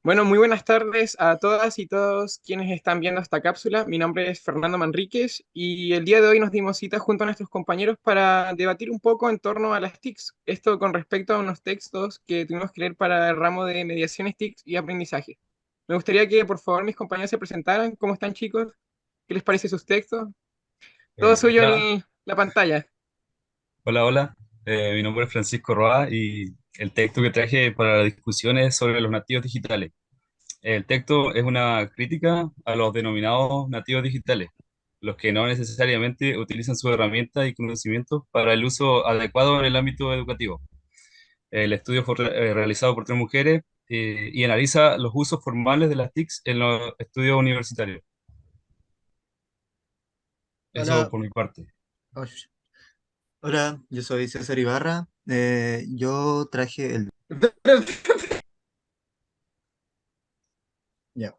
Bueno, muy buenas tardes a todas y todos quienes están viendo esta cápsula. Mi nombre es Fernando Manríquez y el día de hoy nos dimos cita junto a nuestros compañeros para debatir un poco en torno a las TICs. Esto con respecto a unos textos que tuvimos que leer para el ramo de mediaciones TICs y aprendizaje. Me gustaría que por favor mis compañeros se presentaran. ¿Cómo están, chicos? ¿Qué les parece sus textos? Todo suyo Hola, en la pantalla. hola. Mi nombre es Francisco Roa y el texto que traje para la discusión es sobre los nativos digitales. El texto es una crítica a los denominados nativos digitales, los que no necesariamente utilizan sus herramientas y conocimientos para el uso adecuado en el ámbito educativo. El estudio fue realizado por tres mujeres y analiza los usos formales de las TICs en los estudios universitarios. Eso Hola, por mi parte. osh, hola, yo soy César Ibarra. Yo traje el... Ya.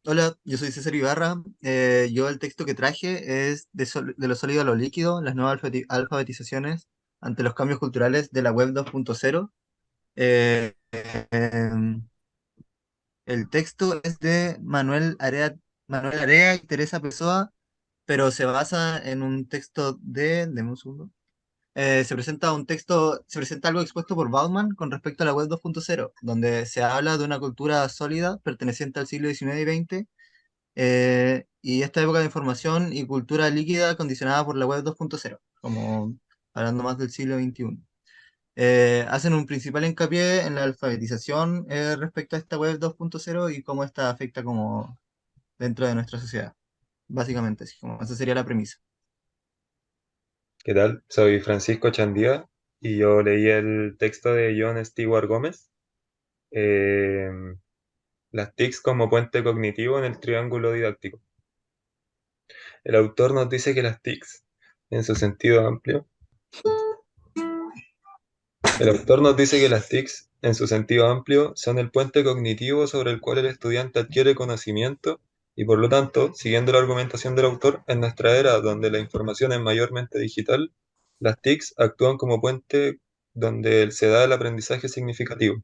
Hola, yo soy César Ibarra. Yo el texto que traje es de lo sólido a lo líquido, las nuevas alfabetizaciones ante los cambios culturales de la web 2.0. Eh, em, el texto es de Manuel Area y Teresa Pessoa, pero se basa en un texto deme un segundo. Se presenta algo expuesto por Bauman con respecto a la web 2.0, donde se habla de una cultura sólida perteneciente al siglo XIX y XX, y esta época de información y cultura líquida condicionada por la web 2.0, como hablando más del siglo XXI. Hacen un principal hincapié en la alfabetización respecto a esta web 2.0 y cómo esta afecta como dentro de nuestra sociedad, básicamente, así como esa sería la premisa. ¿Qué tal? Soy Francisco Chandía y yo leí el texto de John Stewart Gómez, eh, las TICs como puente cognitivo en el triángulo didáctico. El autor nos dice que las TICs, en su sentido amplio, el autor nos dice que las TICs, en su sentido amplio, son el puente cognitivo sobre el cual el estudiante adquiere conocimiento y por lo tanto, siguiendo la argumentación del autor, en nuestra era donde la información es mayormente digital, las TICs actúan como puente donde se da el aprendizaje significativo.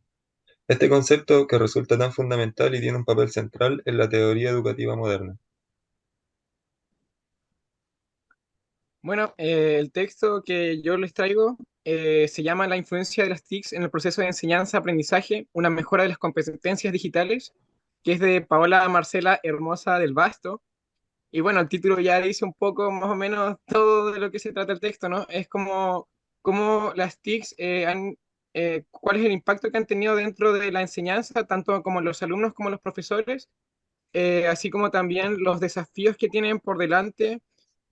Este concepto que resulta tan fundamental y tiene un papel central en la teoría educativa moderna. Bueno, el texto que yo les traigo se llama La influencia de las TICs en el proceso de enseñanza-aprendizaje, una mejora de las competencias digitales, que es de Paola Marcela Hermosa del Basto. Y bueno, el título ya dice un poco más o menos todo de lo que se trata el texto, ¿no? Es como las TICs cuál es el impacto que han tenido dentro de la enseñanza, tanto como los alumnos como los profesores, así como también los desafíos que tienen por delante,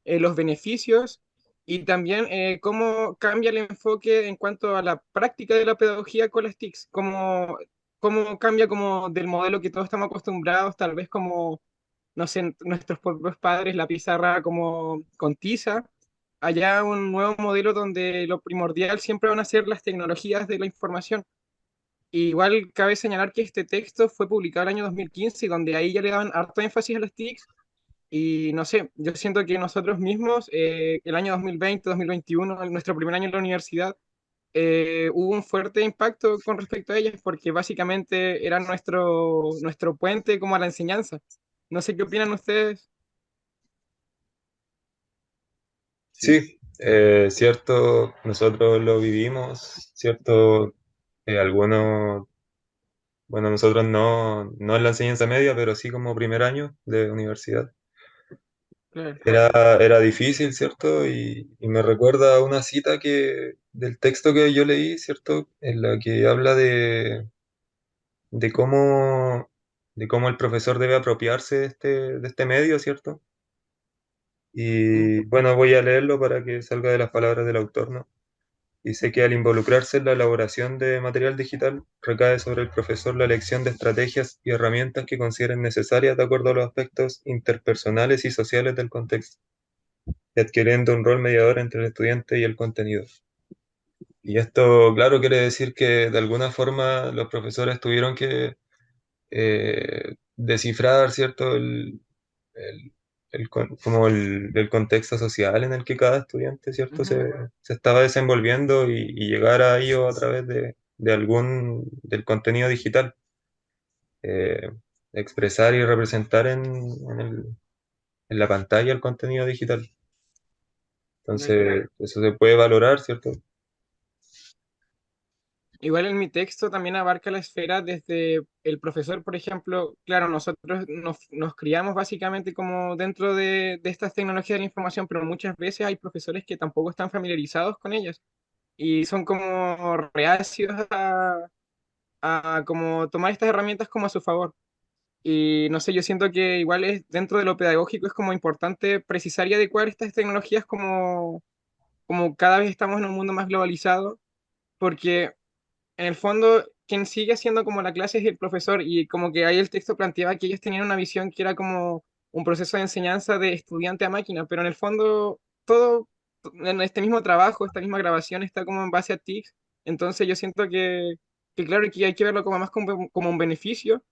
los beneficios y también cómo cambia el enfoque en cuanto a la práctica de la pedagogía con las TICs, cómo cambia como del modelo que todos estamos acostumbrados, tal vez como, no sé, nuestros propios padres, la pizarra como con tiza, allá un nuevo modelo donde lo primordial siempre van a ser las tecnologías de la información. Igual cabe señalar que este texto fue publicado el año 2015 y donde ahí ya le daban harto énfasis a las TICs y no sé, yo siento que nosotros mismos, el año 2020, 2021, en nuestro primer año en la universidad, hubo un fuerte impacto con respecto a ellas porque básicamente era nuestro puente como a la enseñanza. No sé qué opinan ustedes. Sí. Sí, cierto, nosotros lo vivimos, cierto, algunos, bueno, nosotros no en la enseñanza media, pero sí como primer año de universidad. Claro. Era difícil, ¿cierto? Y me recuerda a una cita del texto que yo leí, ¿cierto? En la que habla de cómo, de cómo el profesor debe apropiarse de este medio, ¿cierto? Mm. Y bueno, voy a leerlo para que salga de las palabras del autor, ¿no? Dice que al involucrarse en la elaboración de material digital, recae sobre el profesor la elección de estrategias y herramientas que consideren necesarias de acuerdo a los aspectos interpersonales y sociales del contexto, y adquiriendo un rol mediador entre el estudiante y el contenido. Y esto, claro, quiere decir que de alguna forma los profesores tuvieron que descifrar, ¿cierto? El- como el contexto social en el que cada estudiante, ¿cierto? Ujú. Se estaba desenvolviendo y llegar a ello a través del contenido digital. eh, expresar y representar en la pantalla el contenido digital. De acuerdo. Entonces, eso se puede valorar, ¿cierto? Igual en mi texto también abarca la esfera desde el profesor, por ejemplo. Claro, nosotros nos criamos básicamente como dentro de estas tecnologías de la información, pero muchas veces hay profesores que tampoco están familiarizados con ellas y son como reacios a como tomar estas herramientas como a su favor. Y no sé, yo siento que igual es dentro de lo pedagógico es como importante precisar y adecuar estas tecnologías como cada vez estamos en un mundo más globalizado, porque en el fondo, quien sigue haciendo como la clase es el profesor y como que ahí el texto planteaba que ellos tenían una visión que era como un proceso de enseñanza de estudiante a máquina, pero en el fondo todo en este mismo trabajo, esta misma grabación está como en base a TICs, entonces yo siento que claro que hay que verlo como más como un beneficio,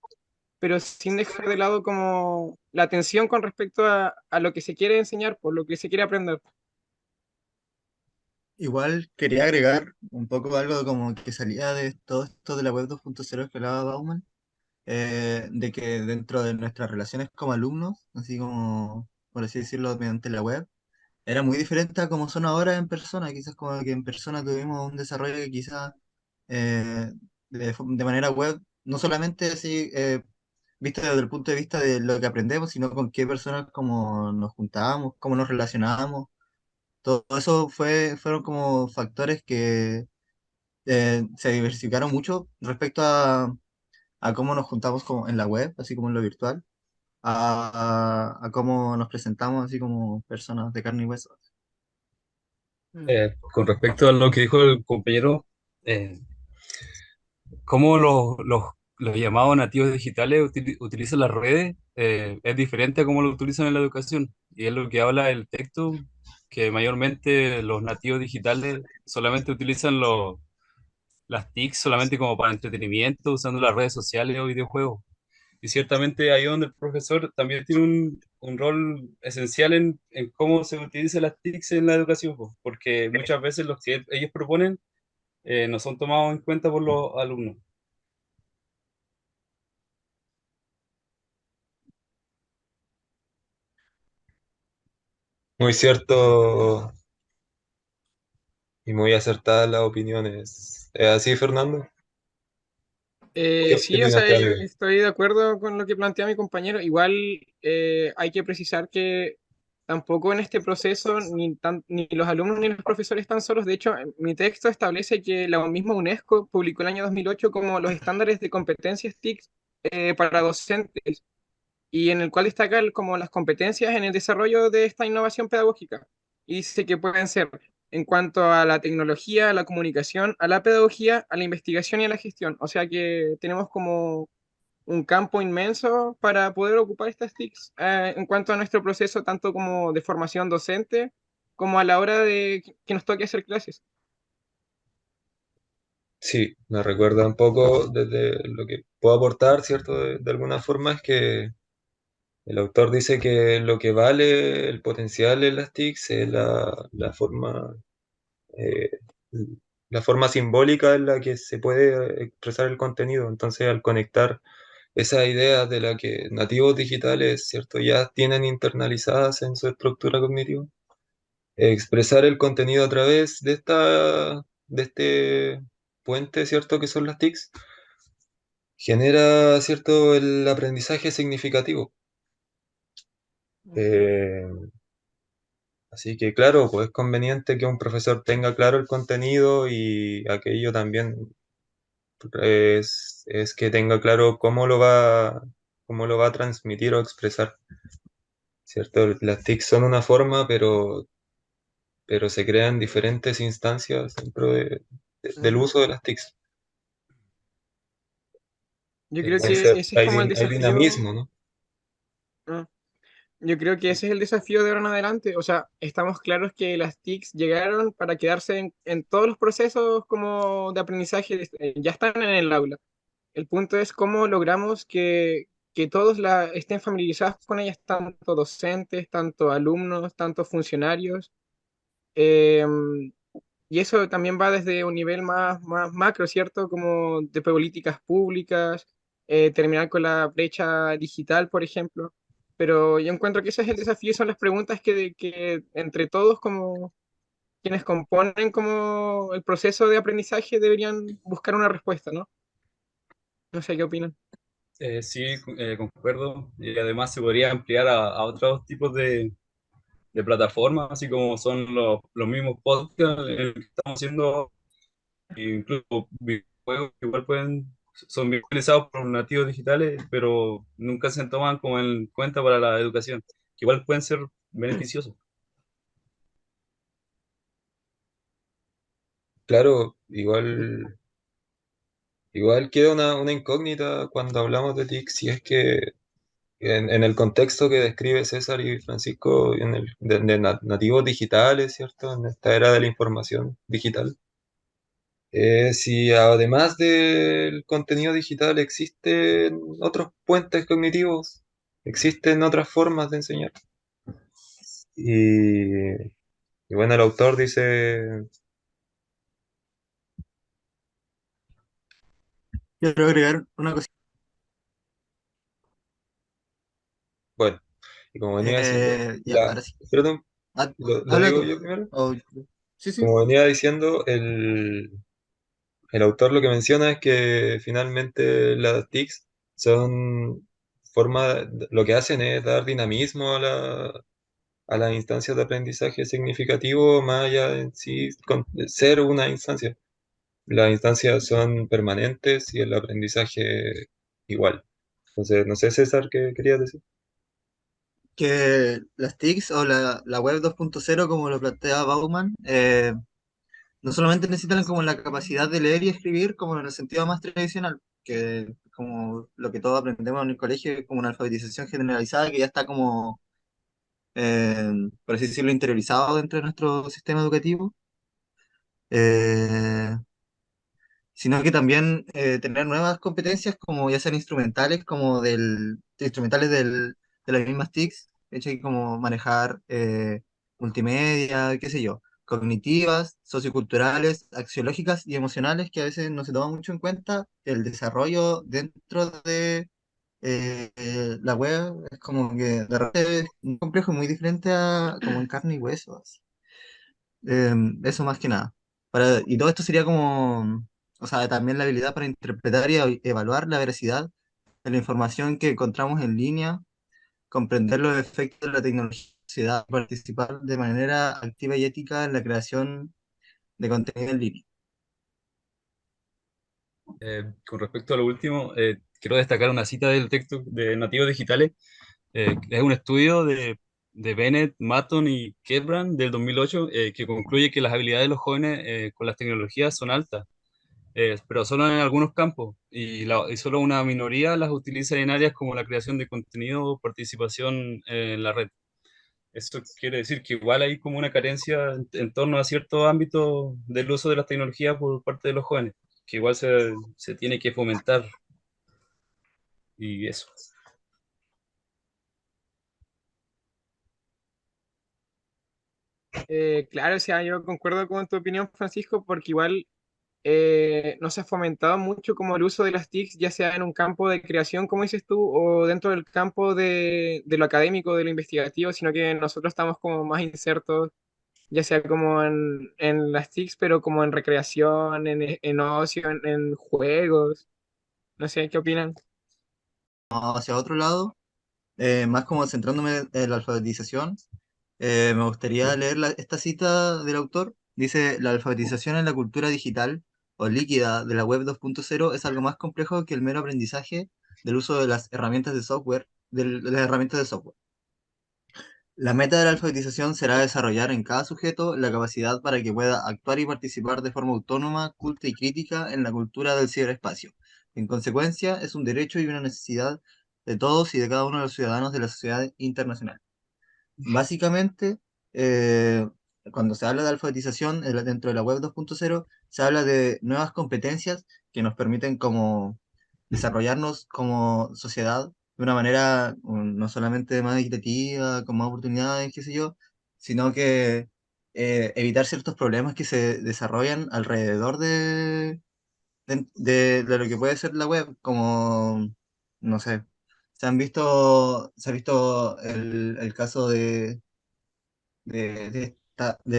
pero sin dejar de lado como la atención con respecto a lo que se quiere enseñar, por lo que se quiere aprender. Igual quería agregar un poco algo como que salía de todo esto de la web 2.0 que hablaba Bauman, de que dentro de nuestras relaciones como alumnos, así como, por así decirlo, mediante la web, era muy diferente a como son ahora en persona. Quizás como que en persona tuvimos un desarrollo que quizás eh, de manera web, no solamente así, visto desde el punto de vista de lo que aprendemos, sino con qué personas como nos juntábamos, cómo nos relacionábamos. Todo eso fueron como factores que se diversificaron mucho respecto a cómo nos juntamos como en la web, así como en lo virtual, a cómo nos presentamos así como personas de carne y hueso. Mm. Con respecto a lo que dijo el compañero, cómo los llamados nativos digitales utilizan las redes es diferente a cómo lo utilizan en la educación. Y es lo que habla el texto, que mayormente los nativos digitales solamente utilizan las TIC solamente como para entretenimiento, usando las redes sociales o videojuegos. Y ciertamente ahí es donde el profesor también tiene un rol esencial en cómo se utiliza las TICs en la educación, po, porque muchas veces los que ellos proponen no son tomados en cuenta por los alumnos. Muy cierto y muy acertadas las opiniones. ¿Es así, Fernando? ¿Qué Sí, o sea, opinas tú, amigo? estoy de acuerdo con lo que plantea mi compañero. Igual hay que precisar que tampoco en este proceso ni los alumnos ni los profesores están solos. De hecho, mi texto establece que la misma UNESCO publicó el año 2008 como los estándares de competencias TIC para docentes y en el cual destaca como las competencias en el desarrollo de esta innovación pedagógica. Y dice que pueden ser en cuanto a la tecnología, a la comunicación, a la pedagogía, a la investigación y a la gestión. O sea que tenemos como un campo inmenso para poder ocupar estas TICs en cuanto a nuestro proceso, tanto como de formación docente, como a la hora de que nos toque hacer clases. Sí, me recuerda un poco desde lo que puedo aportar, ¿cierto? De alguna forma es que el autor dice que lo que vale el potencial en las TICs es eh, la forma simbólica en la que se puede expresar el contenido. Entonces, al conectar esas ideas de la que nativos digitales, ¿cierto? Ya tienen internalizadas en su estructura cognitiva, expresar el contenido a través de este puente, ¿cierto? Que son las TICs, genera, ¿cierto? El aprendizaje significativo. Ujú. Eh, Así que claro, pues es conveniente que un profesor tenga claro el contenido y aquello también es que tenga claro cómo lo va a transmitir o expresar, ¿cierto? Las TIC son una forma, pero se crean diferentes instancias dentro del Ujú. uso de las TICs. Yo creo que Entonces ese es como el hay desafío. dinamismo, ¿no? mm, Yo creo que ese es el desafío de ahora en adelante. O sea, estamos claros que las TICs llegaron para quedarse en todos los procesos como de aprendizaje, ya están en el aula. El punto es cómo logramos que todos estén familiarizados con ellas, tanto docentes, tanto alumnos, tanto funcionarios. Eh, y eso también va desde un nivel más macro, ¿cierto? Como de políticas públicas, terminar con la brecha digital, por ejemplo. Pero yo encuentro que ese es el desafío, son las preguntas que entre todos, como quienes componen como el proceso de aprendizaje, deberían buscar una respuesta, ¿no? No sé qué opinan. Sí, concuerdo. Y además se podría ampliar a otros tipos de plataformas, así como son los mismos podcasts en el que estamos haciendo, incluso videojuegos que igual son bien utilizados por nativos digitales, pero nunca se toman como en cuenta para la educación, que igual pueden ser beneficiosos. Claro, igual queda una incógnita cuando hablamos de TIC, si es que en el contexto que describe César y Francisco, de nativos digitales, ¿cierto? En esta era de la información digital. Si además del contenido digital existen otros puentes cognitivos, existen otras formas de enseñar. Y, y bueno, el autor dice, Quiero agregar una cosa. bueno, y como venía diciendo, Ya, ahora sí. perdón, Ah, lo habla digo tú. yo primero. O- sí, sí. Como venía diciendo, el autor lo que menciona es que finalmente las TICs son lo que hacen es dar dinamismo a las instancias de aprendizaje significativo, más allá en sí de ser una instancia. Las instancias son permanentes y el aprendizaje igual. Entonces, no sé, César, ¿qué querías decir? Que las TICs o la web 2.0, como lo plantea Bauman, no solamente necesitan como la capacidad de leer y escribir como en el sentido más tradicional, que como lo que todos aprendemos en el colegio, como una alfabetización generalizada que ya está como, eh, por así decirlo, interiorizado dentro de nuestro sistema educativo, eh, sino que también tener nuevas competencias como ya sean instrumentales, como instrumentales de las mismas TICs, ¿cachai? Como manejar multimedia, qué sé yo, cognitivas, socioculturales, axiológicas y emocionales, que a veces no se toma mucho en cuenta. El desarrollo dentro de la web es como que de repente es muy complejo y muy diferente a como en carne y hueso, así. Eso más que nada. Y todo esto sería como, o sea, también la habilidad para interpretar y evaluar la veracidad de la información que encontramos en línea, comprender los efectos de la tecnología en la sociedad, participar de manera activa y ética en la creación de contenido en línea. Con respecto a lo último, quiero destacar una cita del texto de Nativos Digitales. Es un estudio de Bennett, Matton y Ketbrand del 2008, que concluye que las habilidades de los jóvenes con las tecnologías son altas, pero solo en algunos campos, y solo una minoría las utiliza en áreas como la creación de contenido o participación en la red. Eso quiere decir que igual hay como una carencia en torno a ciertos ámbitos del uso de las tecnologías por parte de los jóvenes, que igual se tiene que fomentar y eso. Claro, o sea, yo concuerdo con tu opinión, Francisco, porque igual no se ha fomentado mucho como el uso de las TICs, ya sea en un campo de creación, como dices tú, o dentro del campo de lo académico, de lo investigativo, sino que nosotros estamos como más insertos, ya sea como en las TICs, pero como en recreación, en ocio, en juegos. No sé, ¿qué opinan? Hacia otro lado, más como centrándome en la alfabetización, me gustaría leer esta cita del autor. Dice, la alfabetización en la cultura digital o líquida de la web 2.0 es algo más complejo que el mero aprendizaje del uso de las herramientas de software, de las herramientas de software. La meta de la alfabetización será desarrollar en cada sujeto la capacidad para que pueda actuar y participar de forma autónoma, culta y crítica en la cultura del ciberespacio. En consecuencia, es un derecho y una necesidad de todos y de cada uno de los ciudadanos de la sociedad internacional. Básicamente, eh, cuando se habla de alfabetización dentro de la web 2.0, se habla de nuevas competencias que nos permiten como desarrollarnos como sociedad de una manera no solamente más equitativa, con más oportunidades, qué sé yo, sino que evitar ciertos problemas que se desarrollan alrededor de lo que puede ser la web, como, no sé, se ha visto el caso de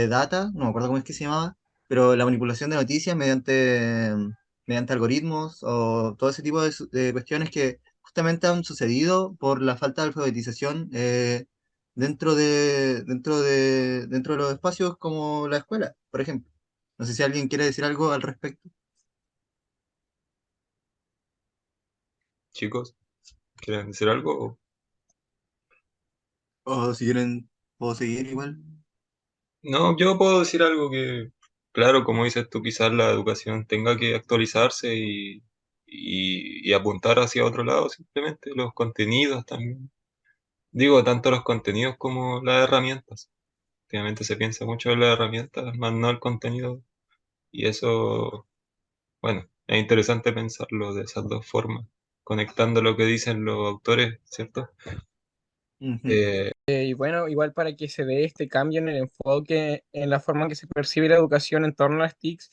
Data, no me acuerdo cómo es que se llamaba, pero la manipulación de noticias mediante algoritmos o todo ese tipo de cuestiones que justamente han sucedido por la falta de alfabetización dentro de los espacios como la escuela, por ejemplo. No sé si alguien quiere decir algo al respecto, Chicos, ¿quieren decir algo? o si quieren, puedo seguir igual. No, yo puedo decir algo que, claro, como dices tú, quizás la educación tenga que actualizarse y apuntar hacia otro lado, simplemente los contenidos también. Digo, tanto los contenidos como las herramientas. Últimamente se piensa mucho en las herramientas, más no el contenido, y eso, bueno, es interesante pensarlo de esas dos formas, conectando lo que dicen los autores, ¿cierto? Ujú, Eh, Y bueno, igual para que se dé este cambio en el enfoque, en la forma en que se percibe la educación en torno a las TICs,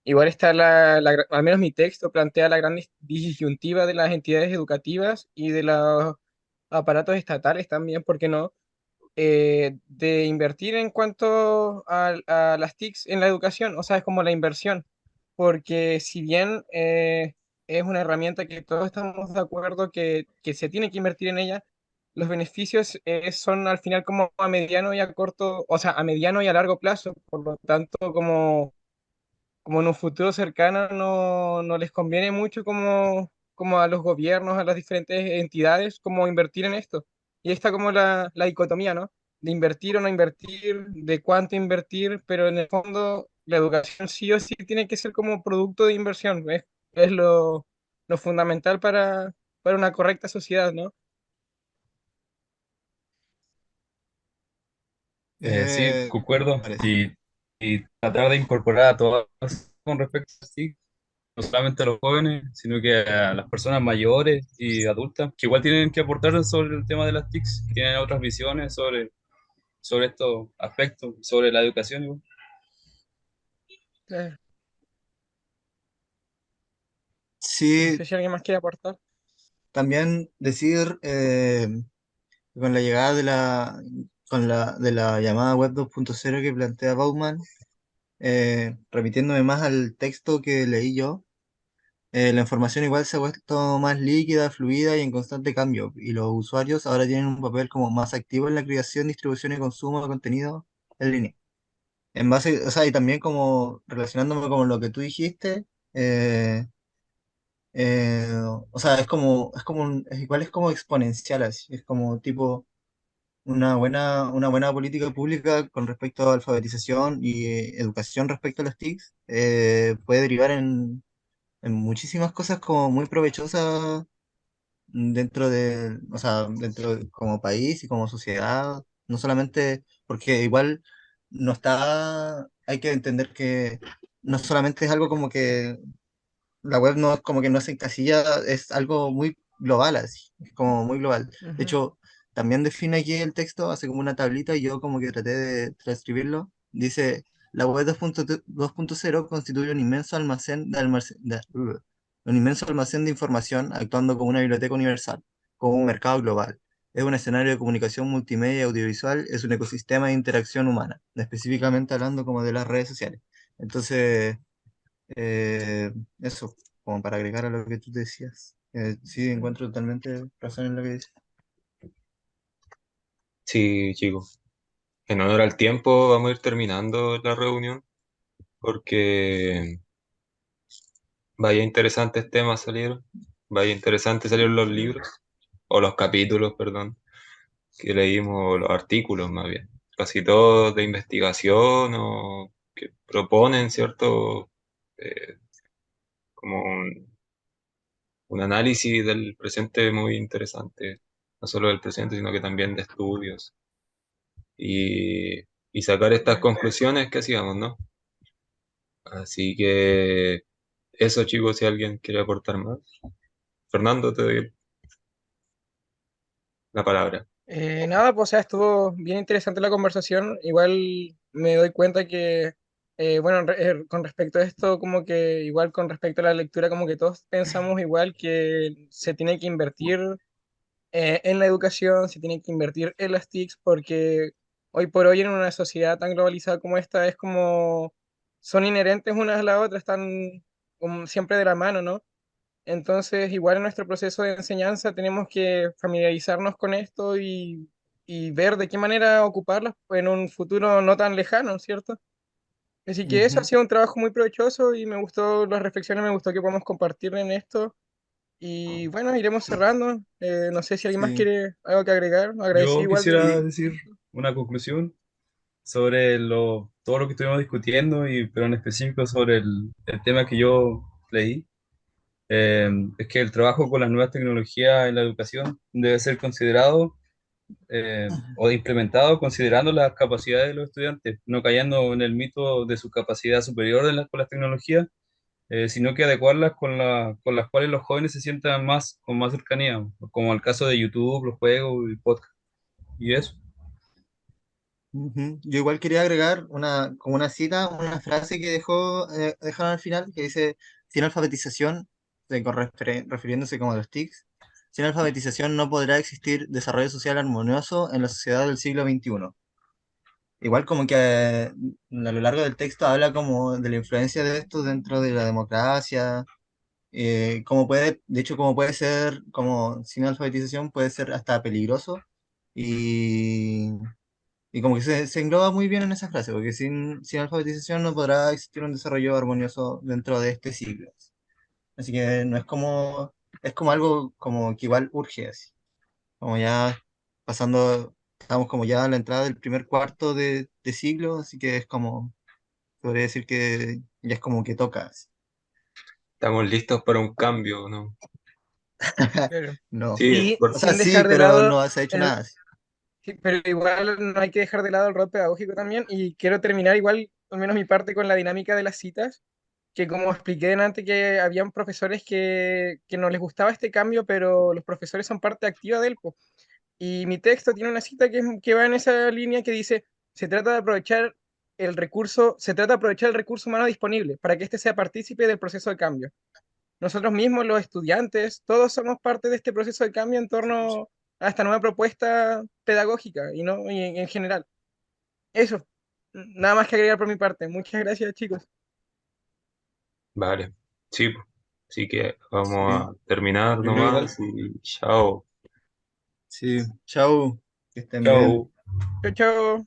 igual está al menos mi texto plantea la gran disyuntiva de las entidades educativas y de los aparatos estatales también, ¿por qué no? De invertir en cuanto a las TICs en la educación, o sea, es como la inversión, porque si bien es una herramienta que todos estamos de acuerdo que se tiene que invertir en ella, los beneficios son al final como a mediano y a corto, o sea, a mediano y a largo plazo, por lo tanto, como en un futuro cercano no les conviene mucho como a los gobiernos, a las diferentes entidades, como invertir en esto. Y ahí está como la dicotomía, ¿no? De invertir o no invertir, de cuánto invertir, pero en el fondo la educación sí o sí tiene que ser como producto de inversión, es lo fundamental para una correcta sociedad, ¿no? Sí, me concuerdo. parece. Y tratar de incorporar a todas con respecto a sí, no solamente a los jóvenes, sino que a las personas mayores y adultas, que igual tienen que aportar sobre el tema de las TICs, que tienen otras visiones sobre estos aspectos, sobre la educación. Igual. Eh, no Sí, sé si alguien más quiere aportar. también decir con la llegada de la llamada web 2.0 que plantea Bauman, repitiéndome más al texto que leí yo, la información igual se ha vuelto más líquida, fluida y en constante cambio, y los usuarios ahora tienen un papel como más activo en la creación, distribución y consumo de contenido en línea. En base, o sea, y también como relacionándome con lo que tú dijiste, eh, eh, o sea, igual es como exponencial así, es como tipo una buena política pública con respecto a alfabetización y educación respecto a las TICs puede derivar en muchísimas cosas como muy provechosas o sea, como país y como sociedad, no solamente porque igual hay que entender que no solamente es algo como que la web no es como que no se encasilla, es algo muy global, así, es como muy global. De Ujú. hecho, también define aquí el texto, hace como una tablita y yo como que traté de transcribirlo. Dice, la web 2.0 constituye un inmenso almacén de información actuando como una biblioteca universal, como un mercado global. Es un escenario de comunicación multimedia y audiovisual, es un ecosistema de interacción humana, específicamente hablando como de las redes sociales. Entonces, eso, como para agregar a lo que tú decías. Sí, encuentro totalmente razón en lo que dices. sí, chicos, en honor al tiempo vamos a ir terminando la reunión porque vaya interesantes temas salieron, vaya interesantes salieron los Sí. libros, o los capítulos, perdón, que leímos, los artículos más bien, casi todos de investigación o que proponen, ¿cierto? Eh, como un análisis del presente muy interesante, no solo del presente, sino que también de estudios y, y sacar estas conclusiones que hacíamos, ¿no? Así que eso, chicos, si alguien quiere aportar más. Fernando, te doy la palabra. Nada, pues o sea, estuvo bien interesante la conversación. Igual me doy cuenta que Bueno, con respecto a esto, como que igual con respecto a la lectura, como que todos pensamos igual que se tiene que invertir en la educación, se tiene que invertir en las TICs, porque hoy por hoy en una sociedad tan globalizada como esta es como son inherentes unas a la otra, están como siempre de la mano, ¿no? Entonces, igual en nuestro proceso de enseñanza tenemos que familiarizarnos con esto y ver de qué manera ocuparlas en un futuro no tan lejano, ¿cierto? Así que eso ha Ujú. sido un trabajo muy provechoso y me gustó las reflexiones, me gustó que podamos compartir en esto. Y bueno, iremos cerrando. No sé si alguien más Sí. quiere algo que agregar. Agradecí Yo igual de... quisiera Y decir una conclusión sobre todo lo que estuvimos discutiendo, pero en específico sobre el tema que yo leí. Es que el trabajo con las nuevas tecnologías en la educación debe ser considerado o implementado considerando las capacidades de los estudiantes, no cayendo en el mito de su capacidad superior con las tecnologías, sino que adecuarlas con las cuales los jóvenes se sientan con más cercanía, como el caso de YouTube, los juegos y podcast. Y eso. ujú, yo igual quería agregar como una cita, una frase que dejaron al final, que dice, sin alfabetización, refiriéndose como a los TICs, sin alfabetización no podrá existir desarrollo social armonioso en la sociedad del siglo XXI. Igual como que a lo largo del texto habla como de la influencia de esto dentro de la democracia, como puede, de hecho como puede ser, como sin alfabetización puede ser hasta peligroso, y, y como que se engloba muy bien en esa frase, porque sin alfabetización no podrá existir un desarrollo armonioso dentro de este siglo. Así que no es como, es como algo como que igual urge así, como ya pasando, estamos como ya a la entrada del primer cuarto de siglo, así que es como, podría decir que ya es como que toca así. Estamos listos para un cambio, ¿no? Claro. No. Sí, Y O sea, sin sí, dejar de pero lado no se ha hecho el... nada así. Sí, pero igual no hay que dejar de lado el rol pedagógico también. Y quiero terminar igual, al menos mi parte, con la dinámica de las citas. Que como expliqué antes, que habían profesores que no les gustaba este cambio, pero los profesores son parte activa del po. Y mi texto tiene una cita que va en esa línea que dice, se trata de aprovechar el recurso humano disponible para que éste sea partícipe del proceso de cambio. Nosotros mismos, los estudiantes, todos somos parte de este proceso de cambio en torno a esta nueva propuesta pedagógica y, no, y en general. Eso, nada más que agregar por mi parte. Muchas gracias, chicos. vale. Sí, pues. Así que vamos Sí, a terminar yo creo que igual. nomás y chao. Sí, chao, que estén bien. Chao, chao.